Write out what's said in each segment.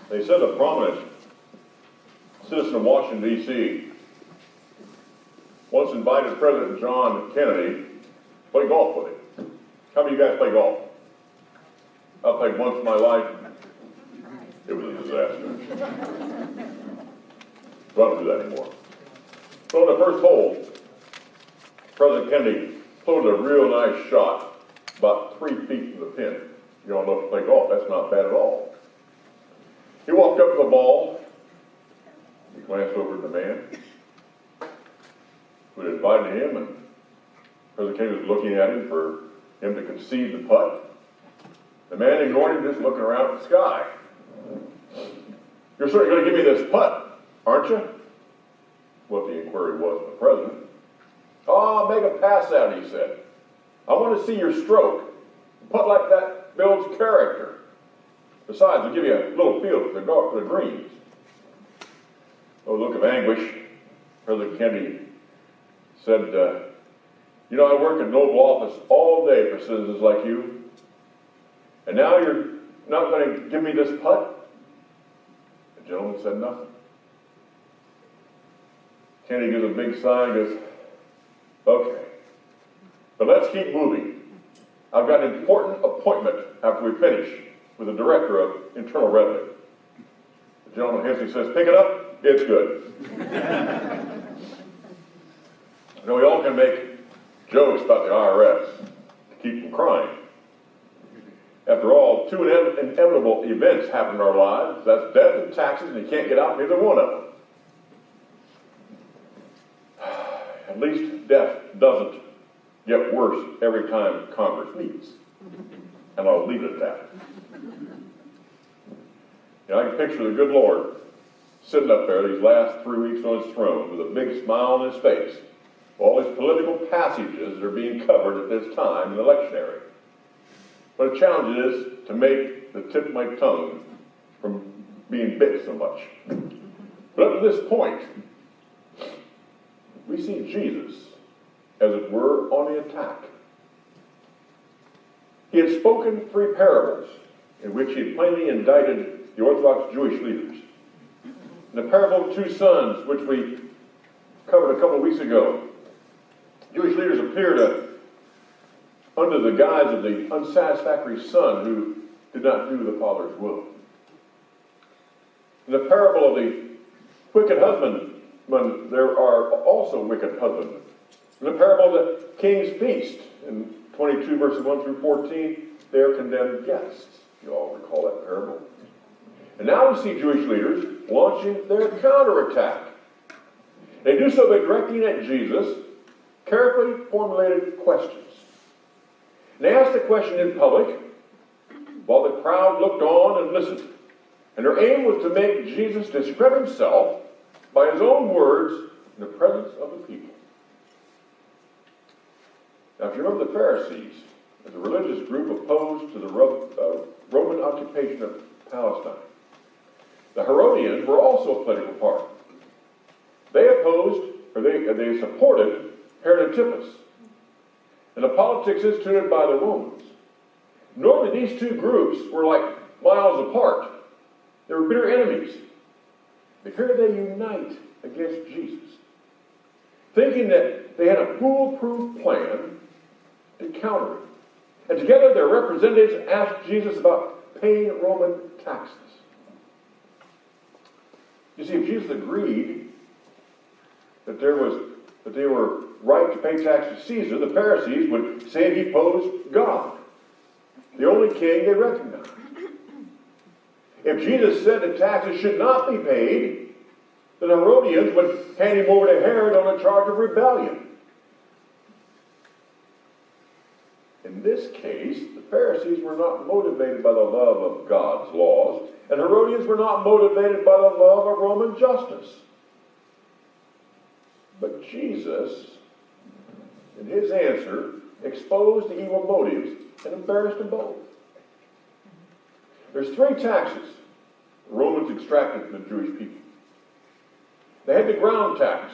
They said a prominent citizen of Washington, D.C. once invited President John Kennedy to play golf with him. How many of you guys play golf? I played once in my life. It was a disaster. So I don't do that anymore. So on the first hole, President Kennedy floated a real nice shot about 3 feet from the pin. You don't know if you play golf, that's not bad at all. He walked up to the ball. He glanced over at the man who had invited him, and President Kennedy was looking at him for him to concede the putt. The man ignored him, just looking around at the sky. "You're certainly going to give me this putt, aren't you?" What the inquiry was from the president. "Oh, make a pass at it," he said. "I want to see your stroke. A putt like that builds character. Besides, it'll give you a little feel for the greens." Oh, look of anguish. President Kennedy said, "You know, I work in Noble office all day for citizens like you, and now you're not going to give me this putt?" The gentleman said nothing. Kennedy gives a big sigh and goes, "Okay, but let's keep moving. I've got an important appointment after we finish with the Director of Internal Revenue." The gentleman hastily says, "Pick it up. It's good." You know, we all can make jokes about the IRS to keep from crying. After all, two inevitable events happen in our lives. That's death and taxes, and you can't get out neither one of them. At least death doesn't get worse every time Congress meets. And I'll leave it at that. You know, I can picture the good Lord sitting up there these last 3 weeks on his throne with a big smile on his face. All his political passages are being covered at this time in the lectionary. What a challenge it is to make the tip of my tongue from being bit so much. But up to this point, we see Jesus, as it were, on the attack. He had spoken 3 parables in which he had plainly indicted the Orthodox Jewish leaders. In the parable of 2 sons, which we covered a couple of weeks ago, Jewish leaders appeared under the guise of the unsatisfactory son who did not do the father's will. In the parable of the wicked husbandman, there are also wicked husbandmen. In the parable of the king's feast, in 22 verses 1 through 14, they are condemned guests. You all recall that parable. And now we see Jewish leaders launching their counterattack. They do so by directing at Jesus carefully formulated questions. And they asked the question in public while the crowd looked on and listened. And their aim was to make Jesus discredit himself by his own words in the presence of the people. Now, if you remember the Pharisees, as a religious group opposed to the Roman occupation of Palestine, the Herodians were also a political party. They opposed, or they supported Herod Antipas and the politics instituted by the Romans. Normally, these 2 groups were like miles apart. They were bitter enemies. But here they unite against Jesus, thinking that they had a foolproof plan to counter him. And together their representatives asked Jesus about paying Roman taxes. You see, if Jesus agreed that they were right to pay tax to Caesar, the Pharisees would say he opposed God, the only king they recognized. If Jesus said that taxes should not be paid, then the Herodians would hand him over to Herod on a charge of rebellion. In this case, the Pharisees were not motivated by the love of God's laws, and Herodians were not motivated by the love of Roman justice. But Jesus, in his answer, exposed the evil motives and embarrassed them both. There's 3 taxes the Romans extracted from the Jewish people. They had the ground tax.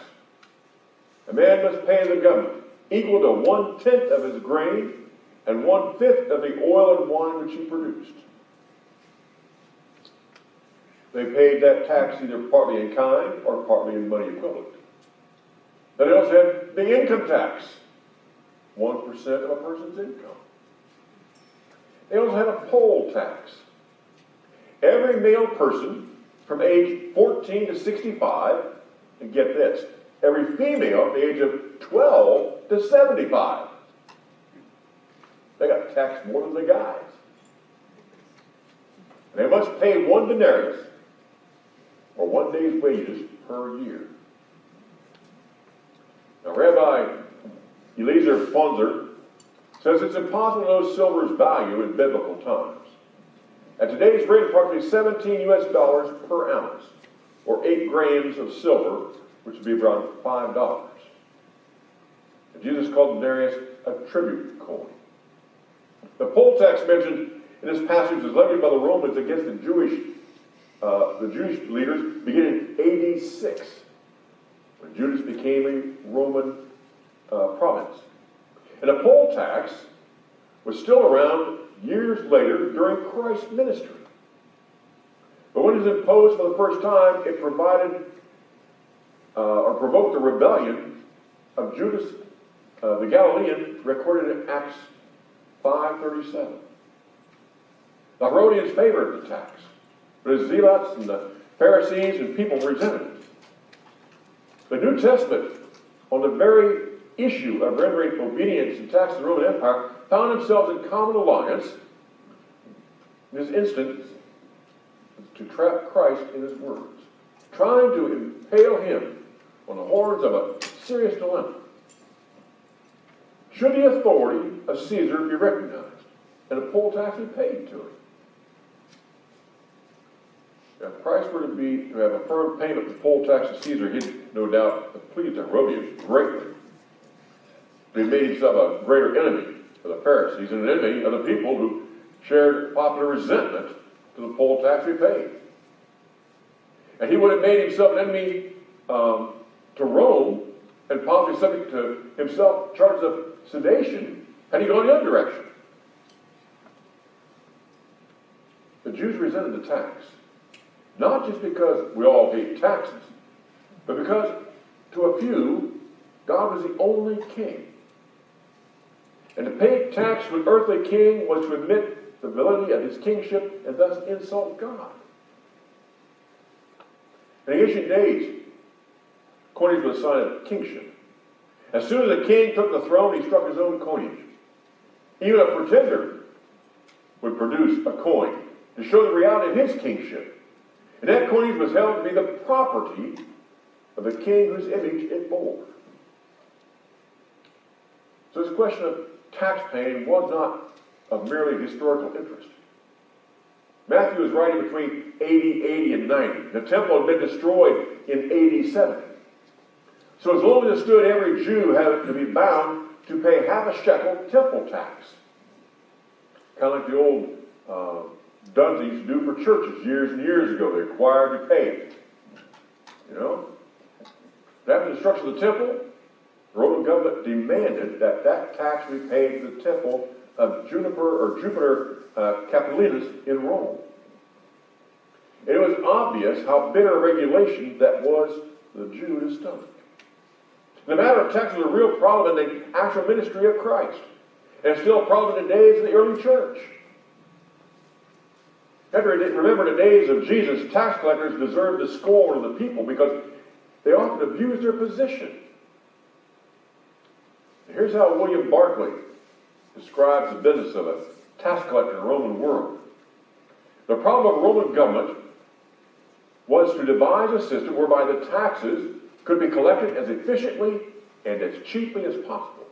A man must pay the government equal to 1/10 of his grain and 1/5 of the oil and wine which he produced. They paid that tax either partly in kind or partly in money equivalent. Then they also had the income tax, 1% of a person's income. They also had a poll tax. Every male person from age 14 to 65, and get this, every female from the age of 12 to 75. They got taxed more than the guys. They must pay 1 denarius, or 1 day's wages per year. Now, Rabbi Eliezer Ponzer says it's impossible to know silver's value in biblical times. At today's rate, approximately $17 per ounce, or 8 grams of silver, which would be around $5. And Jesus called the denarius a tribute coin. The poll tax mentioned in this passage was levied by the Romans against the Jewish leaders beginning in AD 6, when Judas became a Roman province. And the poll tax was still around years later during Christ's ministry. But when it was imposed for the first time, it provided or provoked the rebellion of Judas the Galilean, recorded in Acts 5:37. The Herodians favored the tax, but the Zealots and the Pharisees and people resented it. The New Testament, on the very issue of rendering obedience and tax to the Roman Empire, found themselves in common alliance, in this instance, to trap Christ in his words, trying to impale him on the horns of a serious dilemma. Should the authority of Caesar be recognized and a poll tax be paid to it? If Christ were to have a firm payment of the poll tax to Caesar, he'd no doubt pleased the Herodians greatly. He made himself a greater enemy of the Pharisees and an enemy of the people who shared popular resentment to the poll tax he paid. And he would have made himself an enemy to Rome and possibly subject to himself charges of sedation had he gone the other direction. The Jews resented the tax, not just because we all hate taxes, but because to a few, God was the only king. And to pay tax to an earthly king was to admit the validity of his kingship and thus insult God. In the ancient days, coinage was a sign of kingship. As soon as a king took the throne, he struck his own coinage. Even a pretender would produce a coin to show the reality of his kingship. And that coinage was held to be the property of the king whose image it bore. So this question of tax paying was not of merely historical interest. Matthew was writing between AD 80 and 90. The temple had been destroyed in AD 70. So as long as it stood, every Jew had to be bound to pay half a shekel temple tax. Kind of like the old duns used to do for churches years and years ago. They're required to pay it. You know? After the destruction of the temple, the Roman government demanded that that tax be paid to the temple of Jupiter Capitolinus in Rome. And it was obvious how bitter a regulation that was the Jew to stomach. The matter of tax was a real problem in the actual ministry of Christ. And it's still a problem in the days of the early church. Remember the days of Jesus, tax collectors deserved the scorn of the people because they often abused their position. Here's how William Barclay describes the business of a tax collector in the Roman world. The problem of Roman government was to devise a system whereby the taxes could be collected as efficiently and as cheaply as possible.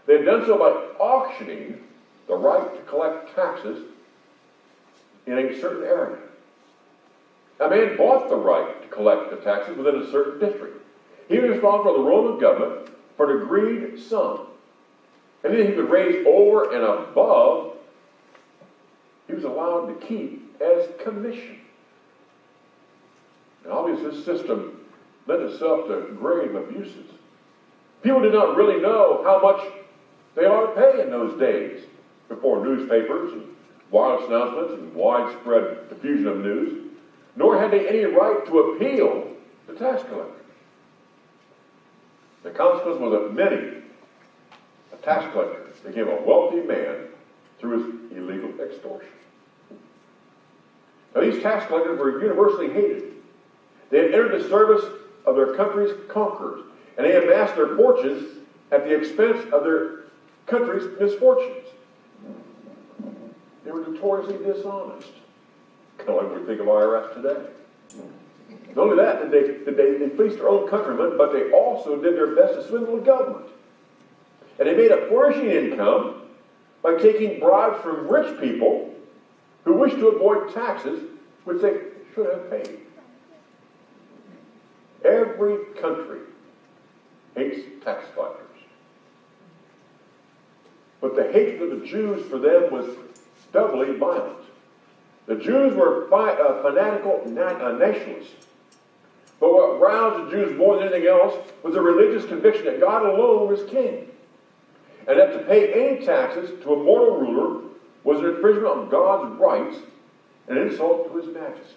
They had done so by auctioning the right to collect taxes in a certain area. A man bought the right to collect the taxes within a certain district. He was responsible for the Roman government for an agreed sum. And then he could raise over and above, he was allowed to keep as commission. And obviously this system lent itself to grave abuses. People did not really know how much they ought to pay in those days before newspapers and wireless announcements and widespread diffusion of news. nor had they any right to appeal the tax collectors. The consequence was that many, a tax collector, became a wealthy man through his illegal extortion. Now, these tax collectors were universally hated. They had entered the service of their country's conquerors, and they amassed their fortunes at the expense of their country's misfortunes. They were notoriously dishonest, kind of like we think of IRS today. Not only that, they fleeced their own countrymen, but they also did their best to swindle the government. And they made a flourishing income by taking bribes from rich people who wished to avoid taxes which they should have paid. Every country hates tax collectors. But the hatred of the Jews for them was doubly violent. The Jews were fanatical nationalists. But what roused the Jews more than anything else was a religious conviction that God alone was king. And that to pay any taxes to a mortal ruler was an infringement on God's rights and an insult to his majesty.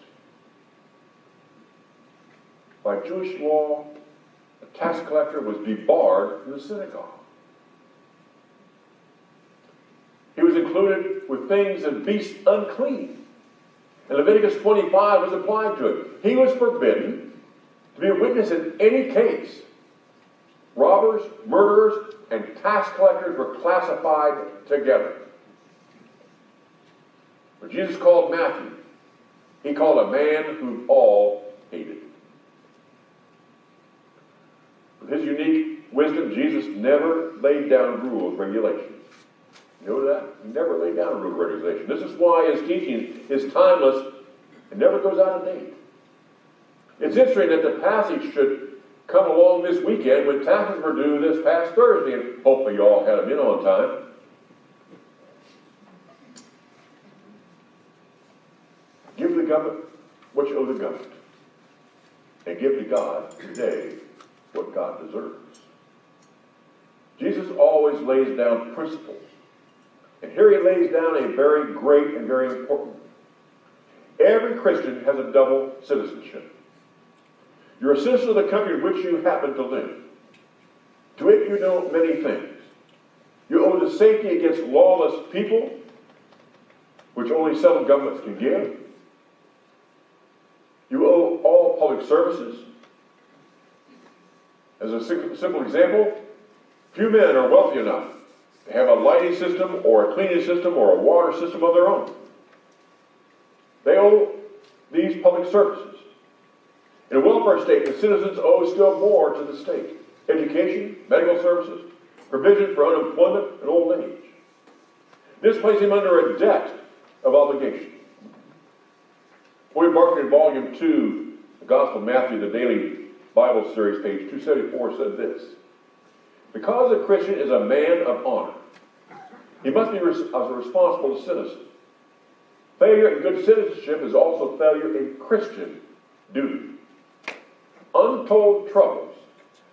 By Jewish law, a tax collector was debarred from the synagogue. He was included with things and beasts unclean. And Leviticus 25 was applied to it. He was forbidden to be a witness in any case. Robbers, murderers, and tax collectors were classified together. When Jesus called Matthew, he called a man whom all hated. With his unique wisdom, Jesus never laid down rules, regulations. You know that? He never laid down a rule, regulation. This is why his teaching is timeless and never goes out of date. It's interesting that the passage should come along this weekend when taxes were due this past Thursday, and hopefully you all had them in on time. Give the government what you owe the government, and give to God today what God deserves. Jesus always lays down principles. And here he lays down a very great and very important one. Every Christian has a double citizenship. You're a citizen of the country in which you happen to live. To it you know many things. You owe the safety against lawless people, which only some governments can give. You owe all public services. As a simple example, few men are wealthy enough to have a lighting system or a cleaning system or a water system of their own. They owe these public services. In a welfare state, the citizens owe still more to the state. Education, medical services, provision for unemployment and old age. This places him under a debt of obligation. William Barclay in Volume 2, the Gospel of Matthew, the Daily Bible Series, page 274, said this: because a Christian is a man of honor, he must be a responsible citizen. Failure in good citizenship is also failure in Christian duty. Untold troubles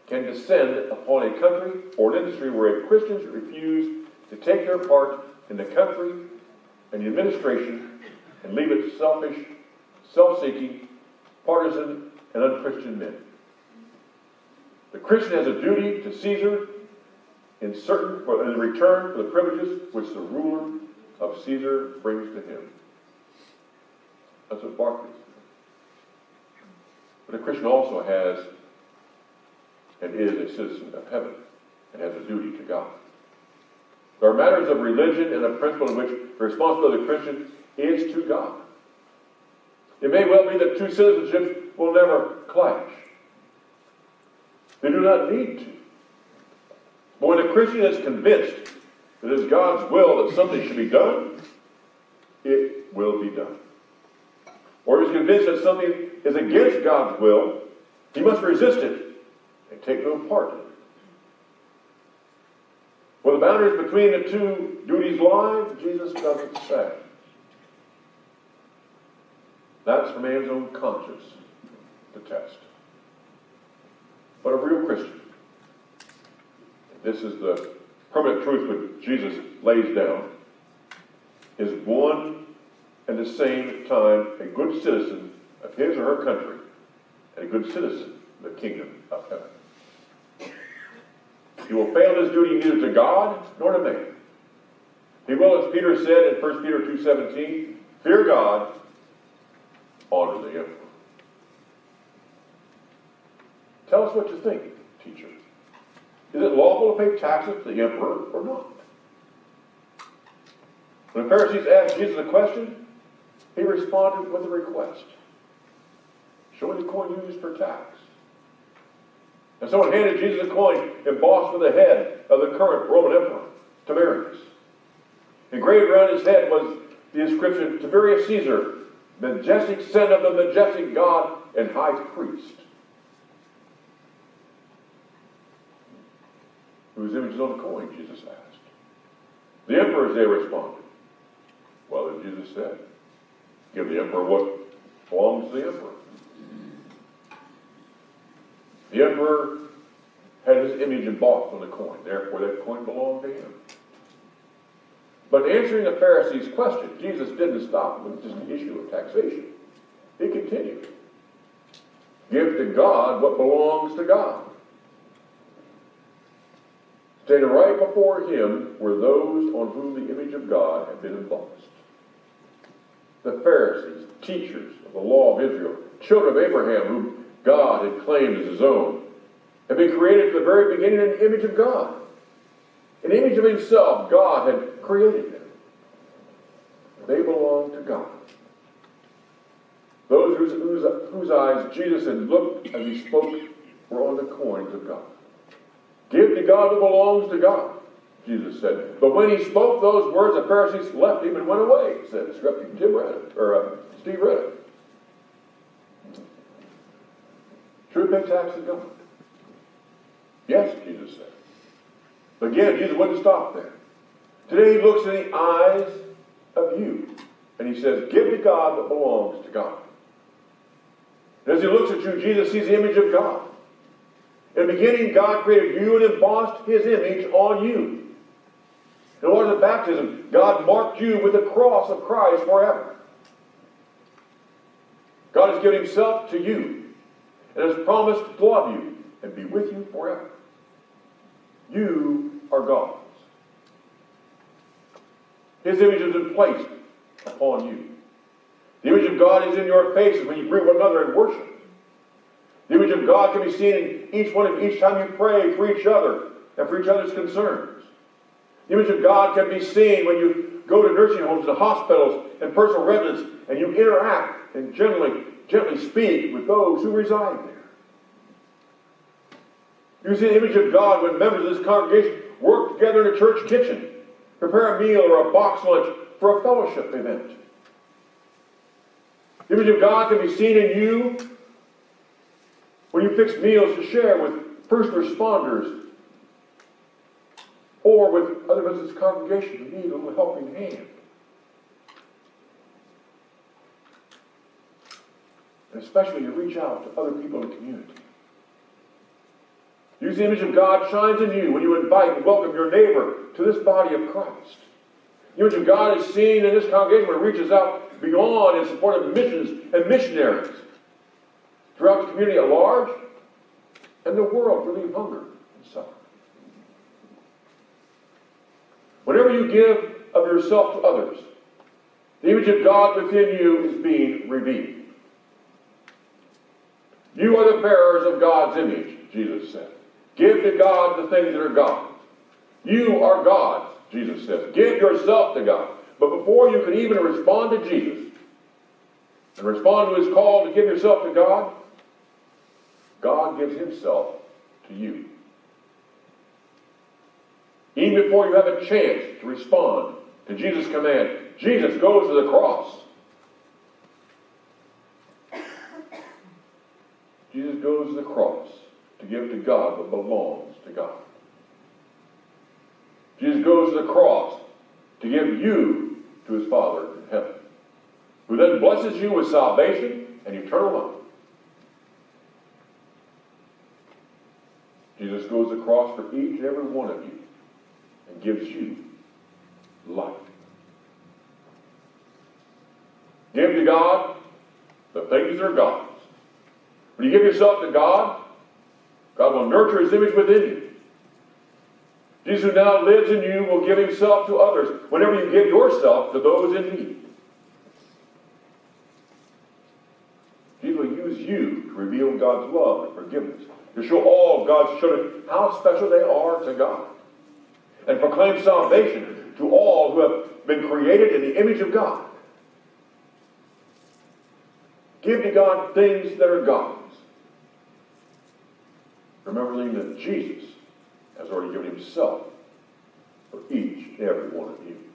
can descend upon a country or an industry where Christians refuse to take their part in the country and the administration and leave it selfish, self-seeking, partisan, and unchristian men. The Christian has a duty to Caesar in return for the privileges which the ruler of Caesar brings to him. That's what Barclay said. But a Christian also has and is a citizen of heaven and has a duty to God. There are matters of religion and a principle in which the responsibility of the Christian is to God. It may well be that two citizenships will never clash. They do not need to. But when a Christian is convinced that it is God's will that something should be done, it will be done. Or he is convinced that something is against God's will, he must resist it and take no part in it. Where the boundaries between the two duties lie, Jesus doesn't say. That's for man's own conscience to test. But a real Christian, this is the permanent truth that Jesus lays down, is one and the same time a good citizen of his or her country and a good citizen of the kingdom of heaven. He will fail his duty neither to God nor to man. He will, as Peter said in 1 Peter 2:17, fear God, honor the emperor. Tell us what you think, teacher. Is it lawful to pay taxes to the emperor or not? When the Pharisees asked Jesus a question, he responded with a request. Show me the coin used for tax. And someone handed Jesus a coin embossed with the head of the current Roman emperor, Tiberius. Engraved around his head was the inscription, Tiberius Caesar, majestic son of the majestic God and high priest. Whose image is on the coin, Jesus asked. The emperors, they responded. Well, as Jesus said, give the emperor what belongs to the emperor. The emperor had his image embossed on the coin. Therefore, that coin belonged to him. But answering the Pharisees' question, Jesus didn't stop with just the issue of taxation. He continued. Give to God what belongs to God. Standing right before him were those on whom the image of God had been embossed. The Pharisees, teachers of the law of Israel, children of Abraham, whom God had claimed as his own, had been created from the very beginning in the image of God. In the image of himself, God had created them. They belonged to God. Those whose eyes Jesus had looked as he spoke were on the coins of God. Give to God what belongs to God, Jesus said. But when he spoke those words, the Pharisees left him and went away, said Scripture. Steve read it. Should we pay tax to God? Yes, Jesus said. But again, Jesus wouldn't stop there. Today he looks in the eyes of you, and he says, give to God what belongs to God. And as he looks at you, Jesus sees the image of God. In the beginning, God created you and embossed his image on you. In the waters of baptism, God marked you with the cross of Christ forever. God has given himself to you and has promised to love you and be with you forever. You are God's. His image has been placed upon you. The image of God is in your faces when you greet one another in worship. The image of God can be seen in each time you pray for each other and for each other's concerns. The image of God can be seen when you go to nursing homes and hospitals and personal residence and you interact and gently speak with those who reside there. You see the image of God when members of this congregation work together in a church kitchen, prepare a meal or a box lunch for a fellowship event. The image of God can be seen in you when you fix meals to share with first responders or with other members of this congregation who need a little helping hand. And especially you reach out to other people in the community. Use the image of God shines in you when you invite and welcome your neighbor to this body of Christ. The image of God is seen in this congregation when it reaches out beyond in support of missions and missionaries throughout the community at large and the world relieve hunger and suffering. Whenever you give of yourself to others, the image of God within you is being revealed. You are the bearers of God's image, Jesus said. Give to God the things that are God's. You are God's, Jesus says. Give yourself to God. But before you can even respond to Jesus and respond to his call to give yourself to God, God gives himself to you. Even before you have a chance to respond to Jesus' command, Jesus goes to the cross. Jesus goes to the cross to give to God what belongs to God. Jesus goes to the cross to give you to his Father in heaven, who then blesses you with salvation and eternal life. Jesus goes across for each and every one of you and gives you life. Give to God the things that are God's. When you give yourself to God, God will nurture His image within you. Jesus, who now lives in you, will give Himself to others whenever you give yourself to those in need. Jesus will use you to reveal God's love and forgiveness, to show all God's children how special they are to God, and proclaim salvation to all who have been created in the image of God. Give to God things that are God's, remembering that Jesus has already given Himself for each and every one of you.